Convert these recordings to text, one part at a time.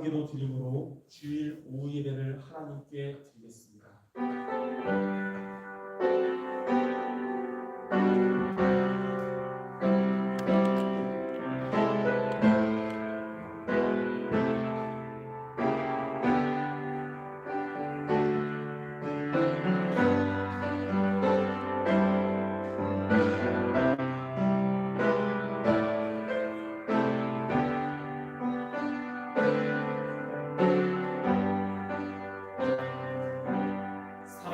기도 드림으로 주일 오후 예배를 하나님께 드리겠습니다.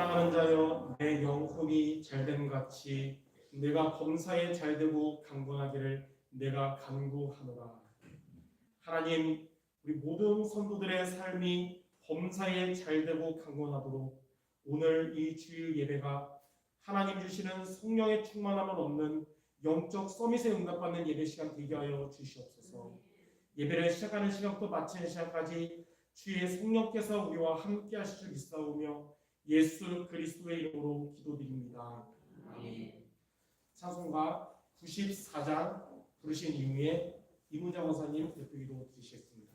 사랑하는 자여, 내 영혼이 잘됨 같이 내가 범사에 잘되고 강건하기를 내가 간구하노라. 하나님, 우리 모든 성도들의 삶이 범사에 잘되고 강건하도록 오늘 이 주일 예배가 하나님 주시는 성령의 충만함을 얻는 영적 서밋에 응답받는 예배 시간 되게 하여 주시옵소서. 예배를 시작하는 시간부터 마치는 시간까지 주의 성령께서 우리와 함께 하실 줄 믿사오며 예수 그리스도의 이름으로 기도드립니다. 아멘. 찬송가 94장 부르신 이후에 이문자 원사님 대표기도 드리시겠습니다.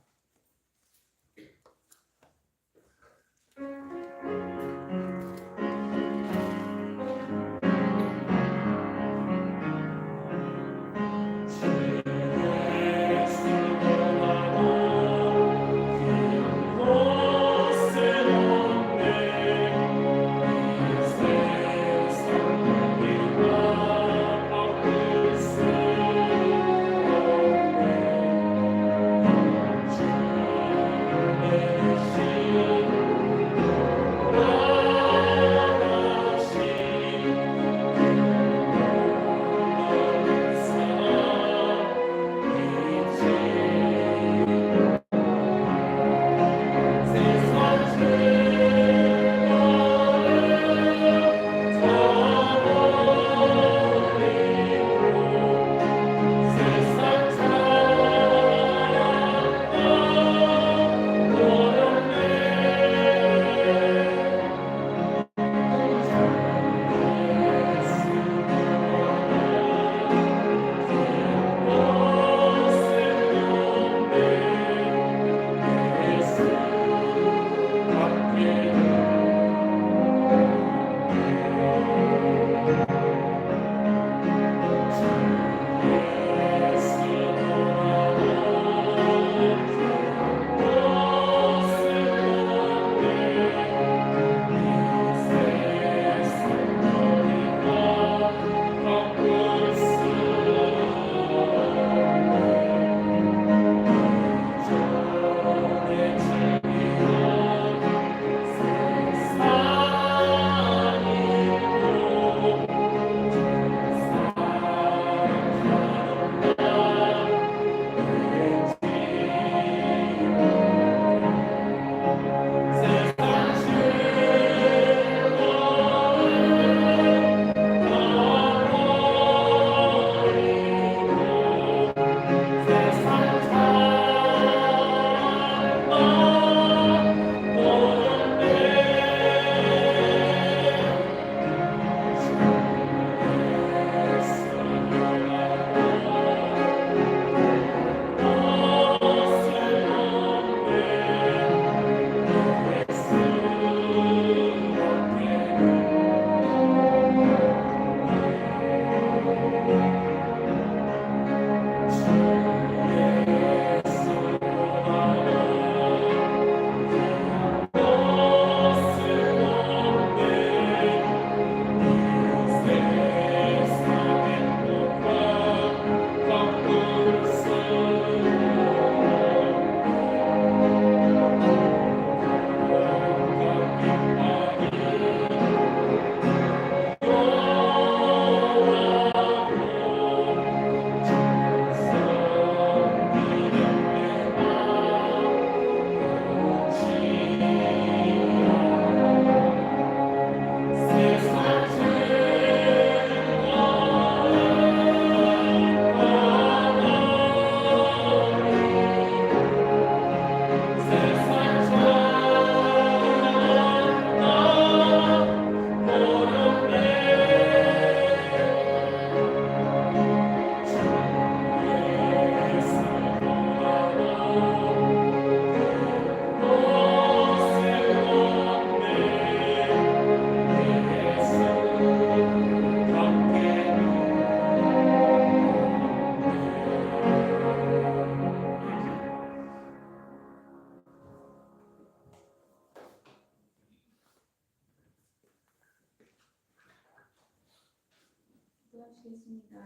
기도하시겠습니다.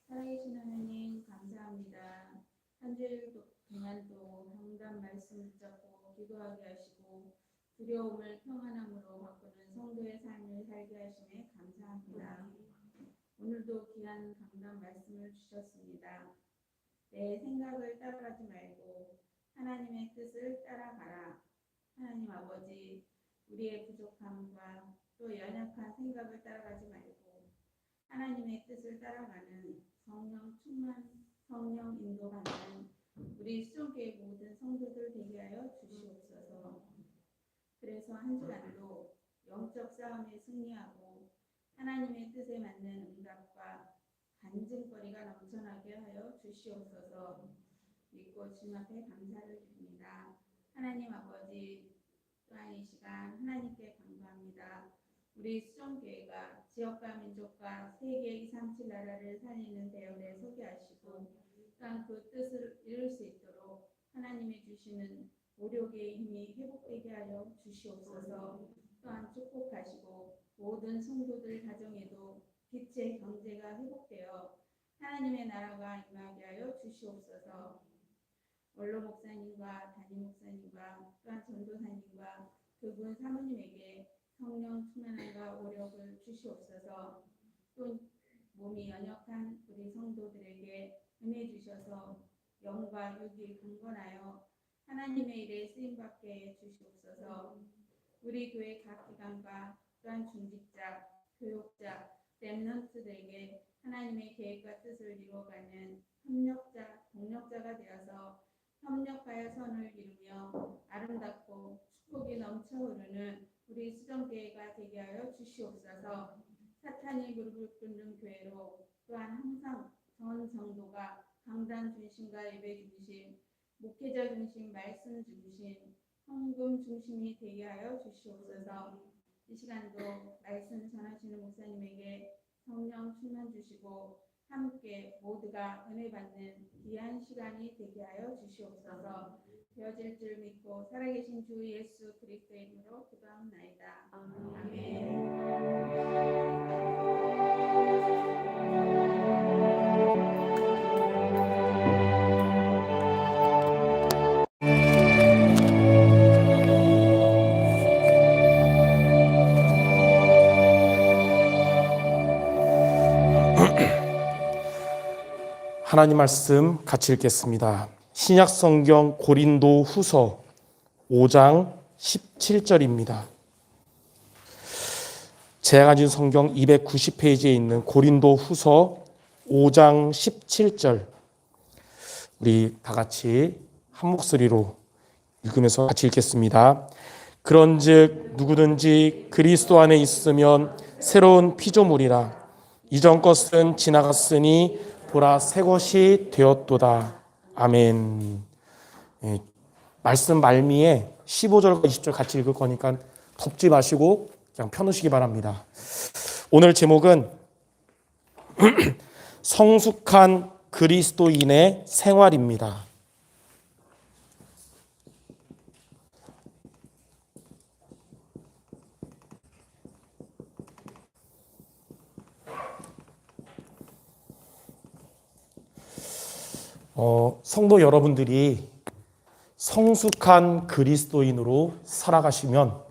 살아계신 하나님 감사합니다. 한 주일 동안도 항상 말씀 붙잡고 기도하게 하시고 두려움을 평안함으로 바꾸는 성도의 삶을 살게 하심에 감사합니다. 오늘도 귀한 강단 말씀을 주셨습니다. 내 생각을 따라가지 말고 하나님의 뜻을 따라가라. 하나님 아버지, 우리의 부족함과 또 연약한 생각을 따라가지 말고 하나님의 뜻을 따라가는 성령 충만, 성령 인도받는 우리 수종교회 모든 성도들 되게 하여 주시옵소서. 그래서 한 주간도 영적 싸움에 승리하고 하나님의 뜻에 맞는 응답과 간증거리가 넘쳐나게 하여 주시옵소서. 믿고 주님 앞에 감사를 드립니다. 하나님 아버지, 또한 이 시간 하나님께 감사합니다. 우리 수종교회가 지역과 민족과 세계 237 나라를 살리는 대열에 서게 하시고 또한 그 뜻을 이룰 수 있도록 하나님이 주시는 오력의 힘이 회복되게 하여 주시옵소서. 또한 축복하시고 모든 성도들 가정에도 빛의 경제가 회복되어 하나님의 나라가 임하게 하여 주시옵소서. 원로 목사님과 담임 목사님과 또한 전도사님과 그분 사모님에게 성령 충만함과 오력을 주시옵소서. 또 몸이 연약한 우리 성도들에게 은혜 주셔서 영과 육이 강건하여 하나님의 일에 쓰임받게 해 주시옵소서. 우리 교회 각 기관과 또한 중직자, 교육자, 렘넌트들에게 하나님의 계획과 뜻을 이루어가는 협력자, 동력자가 되어서 협력하여 선을 이루며 아름답고 축복이 넘쳐 흐르는 우리 수정교회가 되게 하여 주시옵소서. 사탄이 무릎을 꿇는 교회로 또한 항상 전 성도가 강단 중심과 예배 중심, 목회자 중심, 말씀 중심, 헌금 중심이 되게 하여 주시옵소서. 이 시간도 말씀 전하시는 목사님에게 성령 충만 주시고 함께 모두가 은혜 받는 귀한 시간이 되게 하여 주시옵소서. 되어질 줄 믿고 살아계신 주 예수 그리스도의 이름으로 기도합나이다. 아멘. 하나님 말씀 같이 읽겠습니다. 신약 성경 고린도 후서 5장 17절입니다. 제가 가진 성경 290페이지에 있는 고린도 후서 5장 17절, 우리 다 같이 한 목소리로 읽으면서 같이 읽겠습니다. 그런즉 누구든지 그리스도 안에 있으면 새로운 피조물이라. 이전 것은 지나갔으니 보라 새 것이 되었도다. 아멘. 예, 말씀 말미에 15절과 20절 같이 읽을 거니까 덮지 마시고 그냥 펴놓으시기 바랍니다. 오늘 제목은 성숙한 그리스도인의 생활입니다. 성도 여러분들이 성숙한 그리스도인으로 살아가시면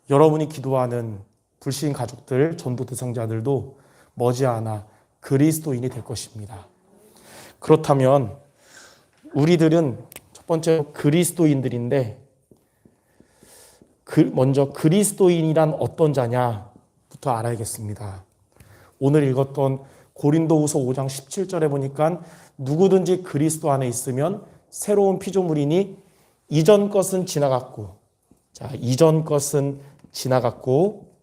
여러분이 기도하는 불신 가족들, 전도 대상자들도 머지않아 그리스도인이 될 것입니다. 그렇다면 우리들은 첫 번째로 그리스도인들인데 먼저 그리스도인이란 어떤 자냐부터 알아야겠습니다. 오늘 읽었던 고린도후서 5장 17절에 보니까 누구든지 그리스도 안에 있으면 새로운 피조물이니 이전 것은 지나갔고, 자, 이전 것은 지나갔고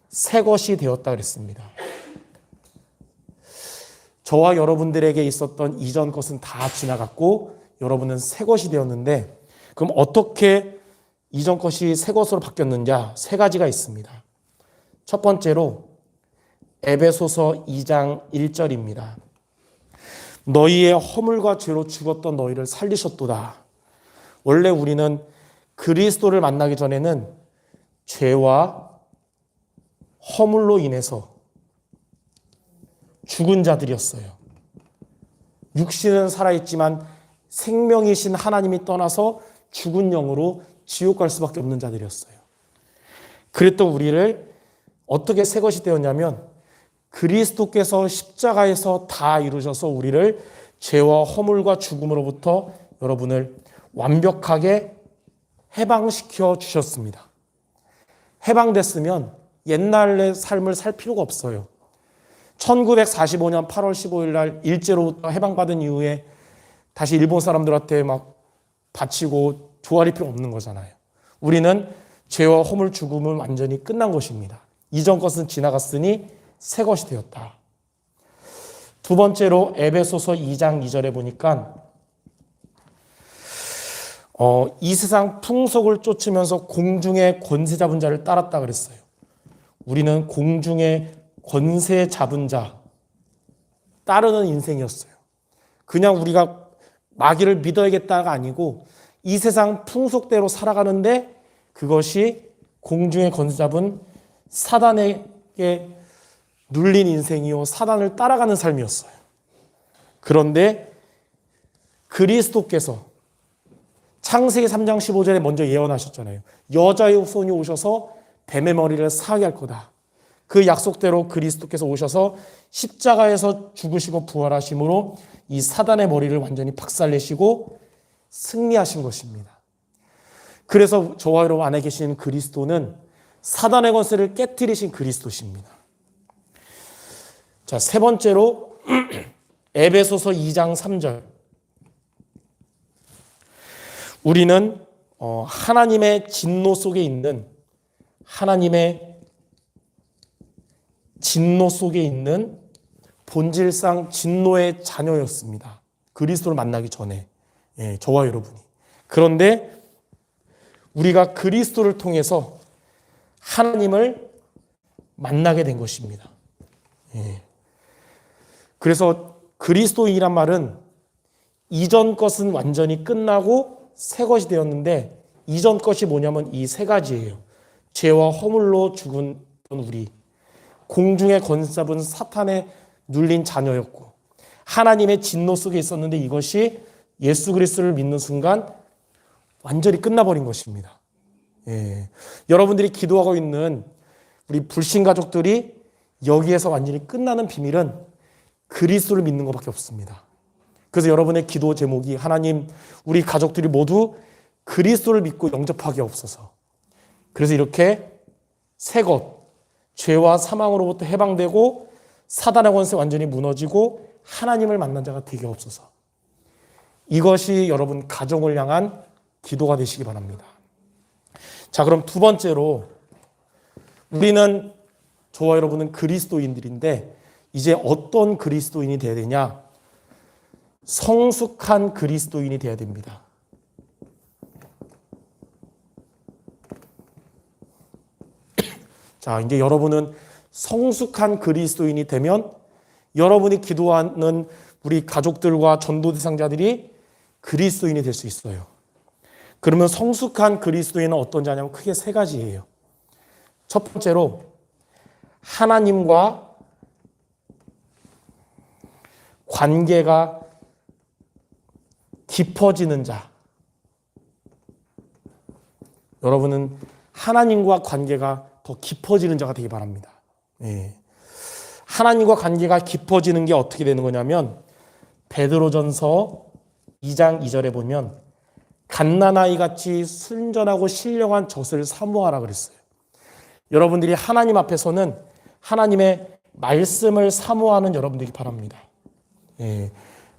새 것이 되었다 그랬습니다. 저와 여러분들에게 있었던 이전 것은 다 지나갔고 여러분은 새 것이 되었는데, 그럼 어떻게 이전 것이 새 것으로 바뀌었는지 세 가지가 있습니다. 첫 번째로 에베소서 2장 1절입니다. 너희의 허물과 죄로 죽었던 너희를 살리셨도다. 원래 우리는 그리스도를 만나기 전에는 죄와 허물로 인해서 죽은 자들이었어요. 육신은 살아있지만 생명이신 하나님이 떠나서 죽은 영으로 지옥 갈 수밖에 없는 자들이었어요. 그랬던 우리를 어떻게 새 것이 되었냐면 그리스도께서 십자가에서 다 이루셔서 우리를 죄와 허물과 죽음으로부터 여러분을 완벽하게 해방시켜 주셨습니다. 해방됐으면 옛날의 삶을 살 필요가 없어요. 1945년 8월 15일 날 일제로부터 해방받은 이후에 다시 일본 사람들한테 막 바치고 조아릴 필요 없는 거잖아요. 우리는 죄와 허물 죽음은 완전히 끝난 것입니다. 이전 것은 지나갔으니 새 것이 되었다. 두 번째로 에베소서 2장 2절에 보니까 이 세상 풍속을 쫓으면서 공중의 권세 잡은 자를 따랐다 그랬어요. 우리는 공중의 권세 잡은 자 따르는 인생이었어요. 그냥 우리가 마귀를 믿어야겠다가 아니고 이 세상 풍속대로 살아가는데 그것이 공중의 권세 잡은 사단에게 눌린 인생이요 사단을 따라가는 삶이었어요. 그런데 그리스도께서 창세기 3장 15절에 먼저 예언하셨잖아요. 여자의 손이 오셔서 뱀의 머리를 상하게 할 거다. 그 약속대로 그리스도께서 오셔서 십자가에서 죽으시고 부활하심으로 이 사단의 머리를 완전히 박살내시고 승리하신 것입니다. 그래서 저와 여러분 안에 계신 그리스도는 사단의 권세를 깨뜨리신 그리스도십니다. 자, 세 번째로 에베소서 2장 3절. 우리는 하나님의 진노 속에 있는 본질상 진노의 자녀였습니다. 그리스도를 만나기 전에 저와 여러분이. 그런데 우리가 그리스도를 통해서 하나님을 만나게 된 것입니다. 그래서 그리스도인이란 말은 이전 것은 완전히 끝나고 새 것이 되었는데 이전 것이 뭐냐면 이 세 가지예요. 죄와 허물로 죽은 우리, 공중의 권세 잡은 사탄에 눌린 자녀였고 하나님의 진노 속에 있었는데 이것이 예수 그리스도를 믿는 순간 완전히 끝나버린 것입니다. 여러분들이 기도하고 있는 우리 불신 가족들이 여기에서 완전히 끝나는 비밀은 그리스도를 믿는 것밖에 없습니다. 그래서 여러분의 기도 제목이 하나님 우리 가족들이 모두 그리스도를 믿고 영접하게 없어서. 그래서 이렇게 새 것, 죄와 사망으로부터 해방되고 사단의 권세 완전히 무너지고 하나님을 만난 자가 되게 없어서. 이것이 여러분 가정을 향한 기도가 되시기 바랍니다. 자, 그럼 두 번째로 우리는 저와 여러분은 그리스도인들인데 이제 어떤 그리스도인이 되어야 되냐? 성숙한 그리스도인이 되어야 됩니다. 자, 이제 여러분은 성숙한 그리스도인이 되면 여러분이 기도하는 우리 가족들과 전도 대상자들이 그리스도인이 될 수 있어요. 그러면 성숙한 그리스도인은 어떤 자냐면 크게 세 가지예요. 첫 번째로 하나님과 관계가 깊어지는 자. 여러분은 하나님과 관계가 더 깊어지는 자가 되기 바랍니다. 하나님과 관계가 깊어지는 게 어떻게 되는 거냐면 베드로전서 2장 2절에 보면 갓난아이 같이 순전하고 신령한 젖을 사모하라 그랬어요. 여러분들이 하나님 앞에서는 하나님의 말씀을 사모하는 여러분들이 바랍니다.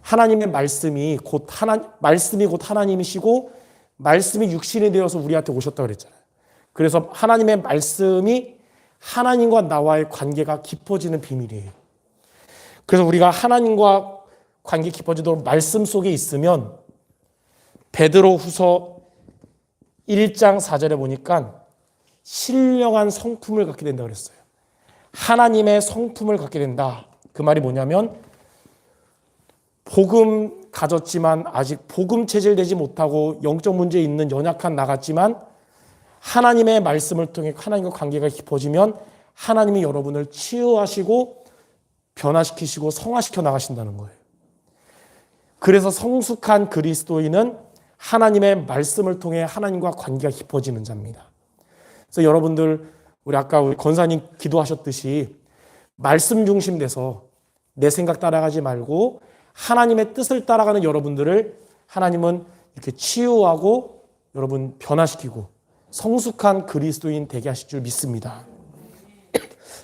하나님의 말씀이 곧 하나님이시고 말씀이 육신이 되어서 우리한테 오셨다고 그랬잖아요. 그래서 하나님의 말씀이 하나님과 나와의 관계가 깊어지는 비밀이에요. 그래서 우리가 하나님과 관계 깊어지도록 말씀 속에 있으면 베드로후서 1장 4절에 보니까 신령한 성품을 갖게 된다고 그랬어요. 하나님의 성품을 갖게 된다. 그 말이 뭐냐면 복음 가졌지만 아직 복음 체질되지 못하고 영적 문제에 있는 연약한 나 같지만 하나님의 말씀을 통해 하나님과 관계가 깊어지면 하나님이 여러분을 치유하시고 변화시키시고 성화시켜 나가신다는 거예요. 그래서 성숙한 그리스도인은 하나님의 말씀을 통해 하나님과 관계가 깊어지는 자입니다. 그래서 여러분들 우리 아까 우리 권사님 기도하셨듯이 말씀 중심돼서 내 생각 따라가지 말고 하나님의 뜻을 따라가는 여러분들을 하나님은 이렇게 치유하고 여러분 변화시키고 성숙한 그리스도인 되게 하실 줄 믿습니다.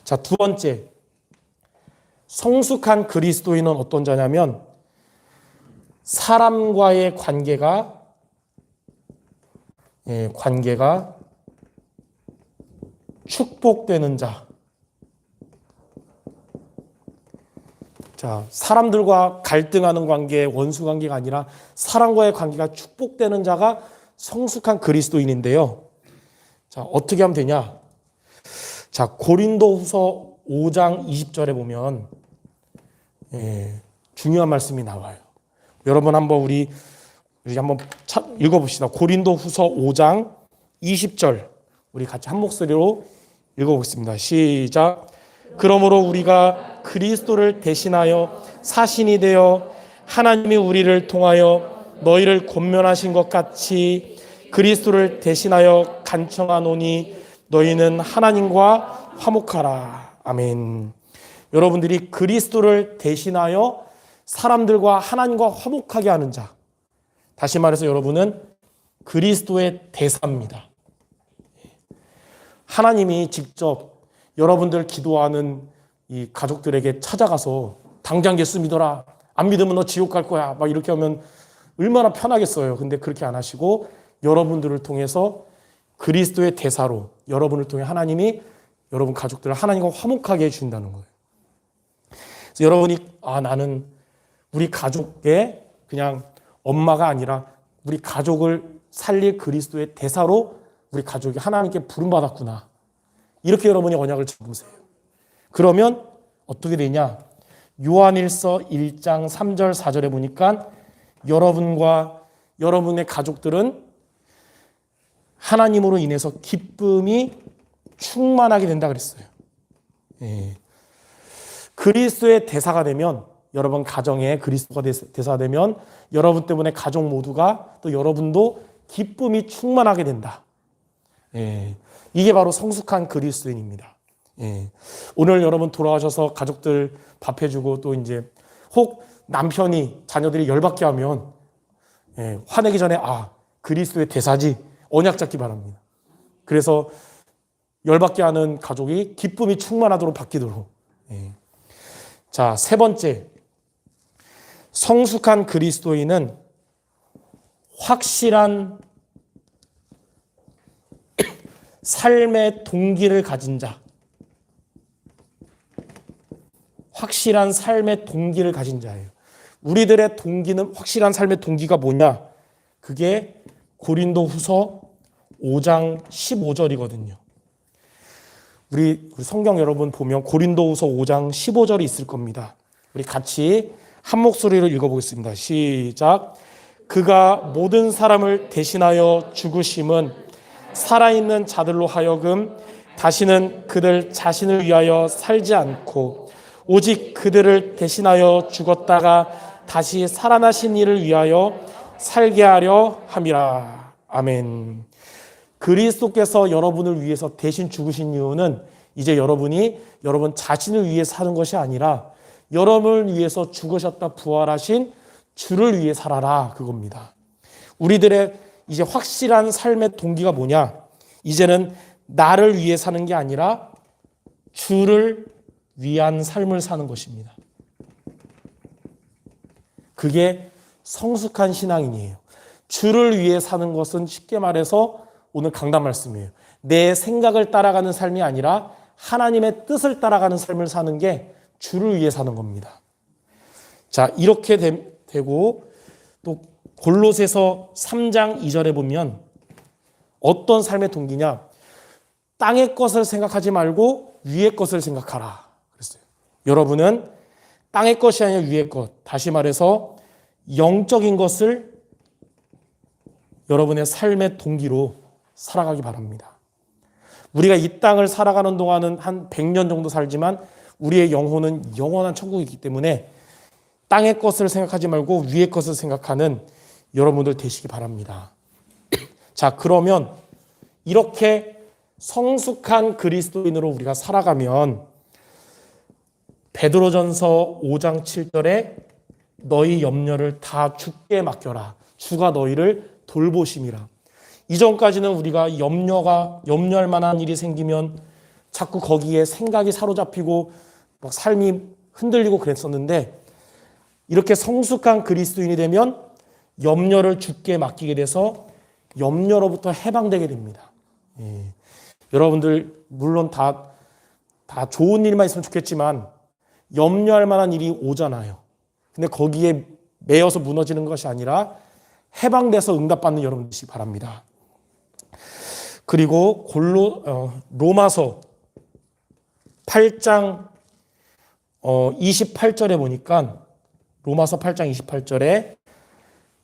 자, 두 번째. 성숙한 그리스도인은 어떤 자냐면 사람과의 관계가 축복되는 자. 자, 사람들과 갈등하는 관계, 원수 관계가 아니라 사람과의 관계가 축복되는 자가 성숙한 그리스도인인데요. 자, 어떻게 하면 되냐? 자, 고린도후서 5장 20절에 보면 중요한 말씀이 나와요. 여러분 한번 우리 한번 읽어봅시다. 고린도후서 5장 20절 우리 같이 한 목소리로 읽어보겠습니다. 시작. 그러므로 우리가 그리스도를 대신하여 사신이 되어 하나님이 우리를 통하여 너희를 권면하신 것 같이 그리스도를 대신하여 간청하노니 너희는 하나님과 화목하라. 아멘. 여러분들이 그리스도를 대신하여 사람들과 하나님과 화목하게 하는 자. 다시 말해서 여러분은 그리스도의 대사입니다. 하나님이 직접 여러분들 기도하는 이 가족들에게 찾아가서 당장 예수 믿어라. 안 믿으면 너 지옥 갈 거야. 막 이렇게 하면 얼마나 편하겠어요. 근데 그렇게 안 하시고 여러분들을 통해서 그리스도의 대사로 여러분을 통해 하나님이 여러분 가족들을 하나님과 화목하게 해주신다는 거예요. 그래서 여러분이 나는 우리 가족의 그냥 엄마가 아니라 우리 가족을 살릴 그리스도의 대사로 우리 가족이 하나님께 부름받았구나. 이렇게 여러분이 언약을 잡으세요. 그러면 어떻게 되냐? 요한일서 1장 3절 4절에 보니까 여러분과 여러분의 가족들은 하나님으로 인해서 기쁨이 충만하게 된다 그랬어요. 그리스도의 대사가 되면 여러분 가정에 그리스도가 대사가 되면 여러분 때문에 가족 모두가 또 여러분도 기쁨이 충만하게 된다. 이게 바로 성숙한 그리스도인입니다. 오늘 여러분 돌아가셔서 가족들 밥 해주고 또 이제 혹 남편이 자녀들이 열받게 하면 화내기 전에 그리스도의 대사지 언약 잡기 바랍니다. 그래서 열받게 하는 가족이 기쁨이 충만하도록 바뀌도록. 자, 세 번째. 성숙한 그리스도인은 확실한 삶의 동기를 가진 자. 확실한 삶의 동기를 가진 자예요. 우리들의 동기는 확실한 삶의 동기가 뭐냐? 그게 고린도후서 5장 15절이거든요. 우리 성경 여러분 보면 고린도후서 5장 15절이 있을 겁니다. 우리 같이 한 목소리로 읽어보겠습니다. 시작. 그가 모든 사람을 대신하여 죽으심은 살아있는 자들로 하여금 다시는 그들 자신을 위하여 살지 않고 오직 그들을 대신하여 죽었다가 다시 살아나신 이를 위하여 살게 하려 함이라. 아멘. 그리스도께서 여러분을 위해서 대신 죽으신 이유는 이제 여러분이 여러분 자신을 위해 사는 것이 아니라 여러분을 위해서 죽으셨다 부활하신 주를 위해 살아라, 그겁니다. 우리들의 이제 확실한 삶의 동기가 뭐냐? 이제는 나를 위해 사는 게 아니라 주를 위한 삶을 사는 것입니다. 그게 성숙한 신앙인이에요. 주를 위해 사는 것은 쉽게 말해서 오늘 강단 말씀이에요. 내 생각을 따라가는 삶이 아니라 하나님의 뜻을 따라가는 삶을 사는 게 주를 위해 사는 겁니다. 자, 이렇게 되고 또 골로새서 3장 2절에 보면 어떤 삶의 동기냐? 땅의 것을 생각하지 말고 위의 것을 생각하라 그랬어요. 여러분은 땅의 것이 아니라 위의 것, 다시 말해서 영적인 것을 여러분의 삶의 동기로 살아가기 바랍니다. 우리가 이 땅을 살아가는 동안은 한 100년 정도 살지만 우리의 영혼은 영원한 천국이기 때문에 땅의 것을 생각하지 말고 위의 것을 생각하는 여러분들 되시기 바랍니다. 자, 그러면 이렇게 성숙한 그리스도인으로 우리가 살아가면 베드로전서 5장 7절에 너희 염려를 다 주께 맡겨라. 주가 너희를 돌보심이라. 이전까지는 우리가 염려할 만한 일이 생기면 자꾸 거기에 생각이 사로잡히고 막 삶이 흔들리고 그랬었는데 이렇게 성숙한 그리스도인이 되면 염려를 주께 맡기게 돼서 염려로부터 해방되게 됩니다. 여러분들 물론 다 좋은 일만 있으면 좋겠지만 염려할 만한 일이 오잖아요. 근데 거기에 매여서 무너지는 것이 아니라 해방돼서 응답받는 여러분 되시기 바랍니다. 그리고 로마서 8장 28절에 보니까 로마서 8장 28절에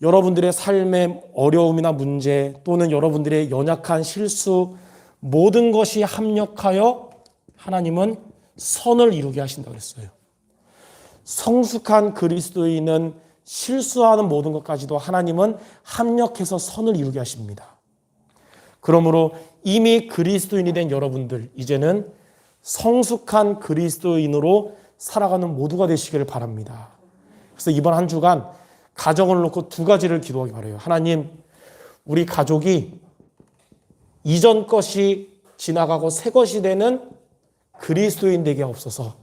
여러분들의 삶의 어려움이나 문제 또는 여러분들의 연약한 실수 모든 것이 합력하여 하나님은 선을 이루게 하신다고 그랬어요. 성숙한 그리스도인은 실수하는 모든 것까지도 하나님은 합력해서 선을 이루게 하십니다. 그러므로 이미 그리스도인이 된 여러분들 이제는 성숙한 그리스도인으로 살아가는 모두가 되시기를 바랍니다. 그래서 이번 한 주간 가정을 놓고 두 가지를 기도하기 바라요. 하나님, 우리 가족이 이전 것이 지나가고 새 것이 되는 그리스도인 되게 하옵소서.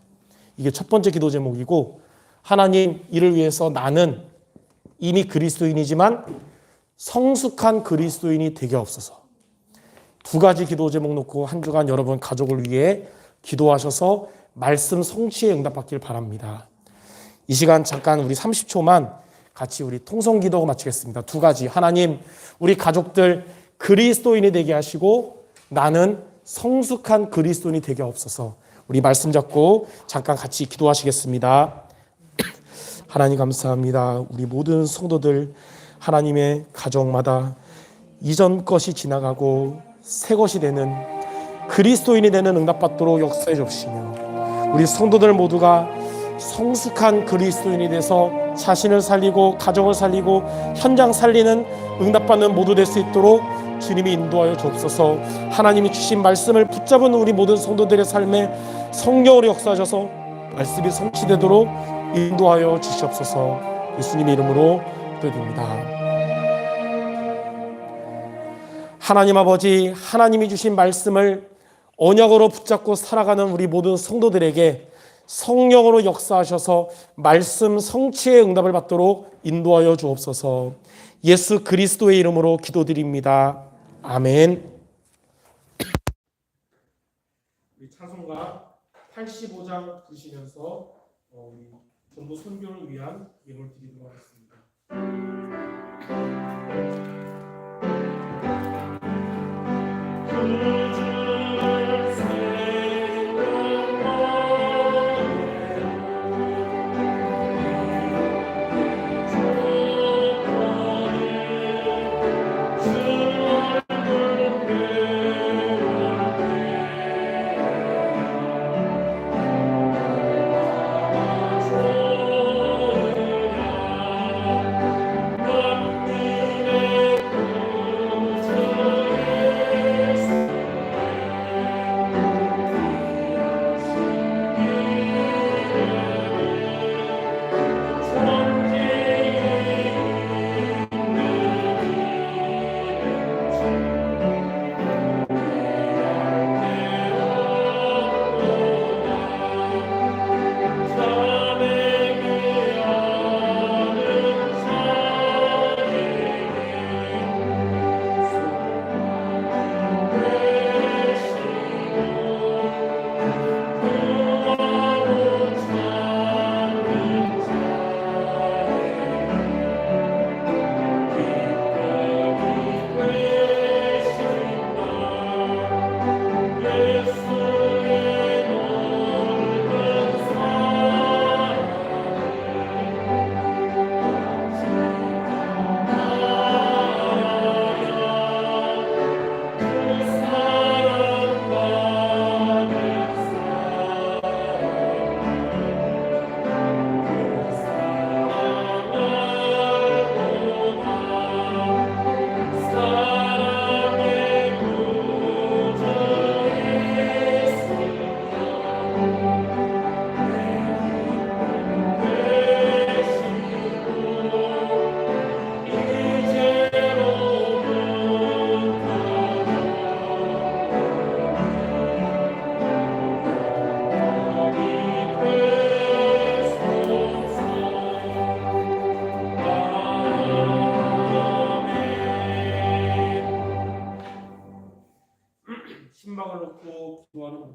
이게 첫 번째 기도 제목이고, 하나님, 이를 위해서 나는 이미 그리스도인이지만 성숙한 그리스도인이 되게 하옵소서. 두 가지 기도 제목 놓고 한 주간 여러분 가족을 위해 기도하셔서 말씀 성취에 응답받길 바랍니다. 이 시간 잠깐 우리 30초만 같이 우리 통성 기도 마치겠습니다. 두 가지. 하나님, 우리 가족들 그리스도인이 되게 하시고 나는 성숙한 그리스도인이 되게 하옵소서. 우리 말씀 잡고 잠깐 같이 기도하시겠습니다. 하나님 감사합니다. 우리 모든 성도들 하나님의 가정마다 이전 것이 지나가고 새 것이 되는 그리스도인이 되는 응답받도록 역사해 주시며 우리 성도들 모두가 성숙한 그리스도인이 돼서 자신을 살리고 가정을 살리고 현장 살리는 응답받는 모두 될 수 있도록 주님이 인도하여 주옵소서. 하나님이 주신 말씀을 붙잡은 우리 모든 성도들의 삶에 성령으로 역사하셔서 말씀이 성취되도록 인도하여 주시옵소서. 예수님의 이름으로 기도드립니다. 하나님 아버지, 하나님이 주신 말씀을 언약으로 붙잡고 살아가는 우리 모든 성도들에게 성령으로 역사하셔서 말씀 성취의 응답을 받도록 인도하여 주옵소서. 예수 그리스도의 이름으로 기도드립니다. 아멘. 우리 찬송가 85장 부르시면서 우리 전도 선교를 위한 예물 드리도록 하겠습니다.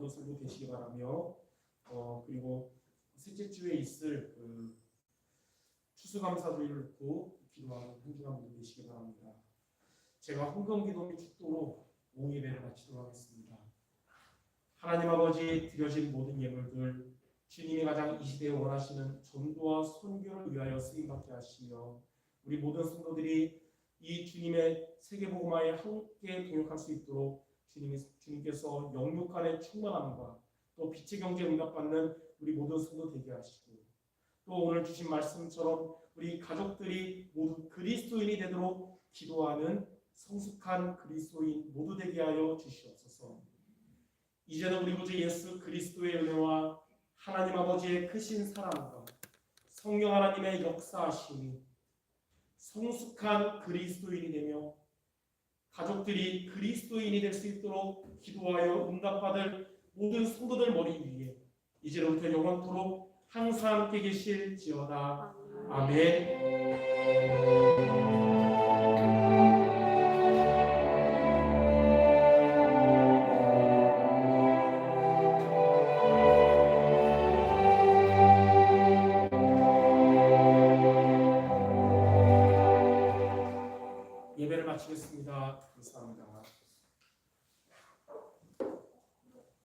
모든 성도 되시기 바라며 그리고 셋째 주에 있을 추수감사주의를 놓고 기도하는 한 주간 모두 되시기 바랍니다. 제가 헌금기도 및 축도로 오후 예배를 마치도록 하겠습니다. 하나님 아버지 드려진 모든 예물들 주님이 가장 이 시대에 원하시는 전도와 선교를 위하여 쓰임받게 하시며 우리 모든 성도들이 이 주님의 세계복음화에 함께 동역할 수 있도록 주님께서 영육 간의 충만함과 또 빛의 경제에 응답받는 우리 모든 성도 되게 하시고 또 오늘 주신 말씀처럼 우리 가족들이 모두 그리스도인이 되도록 기도하는 성숙한 그리스도인 모두 되게 하여 주시옵소서. 이제는 우리 구주 예수 그리스도의 은혜와 하나님 아버지의 크신 사랑과 성령 하나님의 역사하심이 성숙한 그리스도인이 되며 가족들이 그리스도인이 될 수 있도록 기도하여 응답받을 모든 성도들 머리 위에 이제로부터 영원토록 항상 함께 계실지어다. 아멘.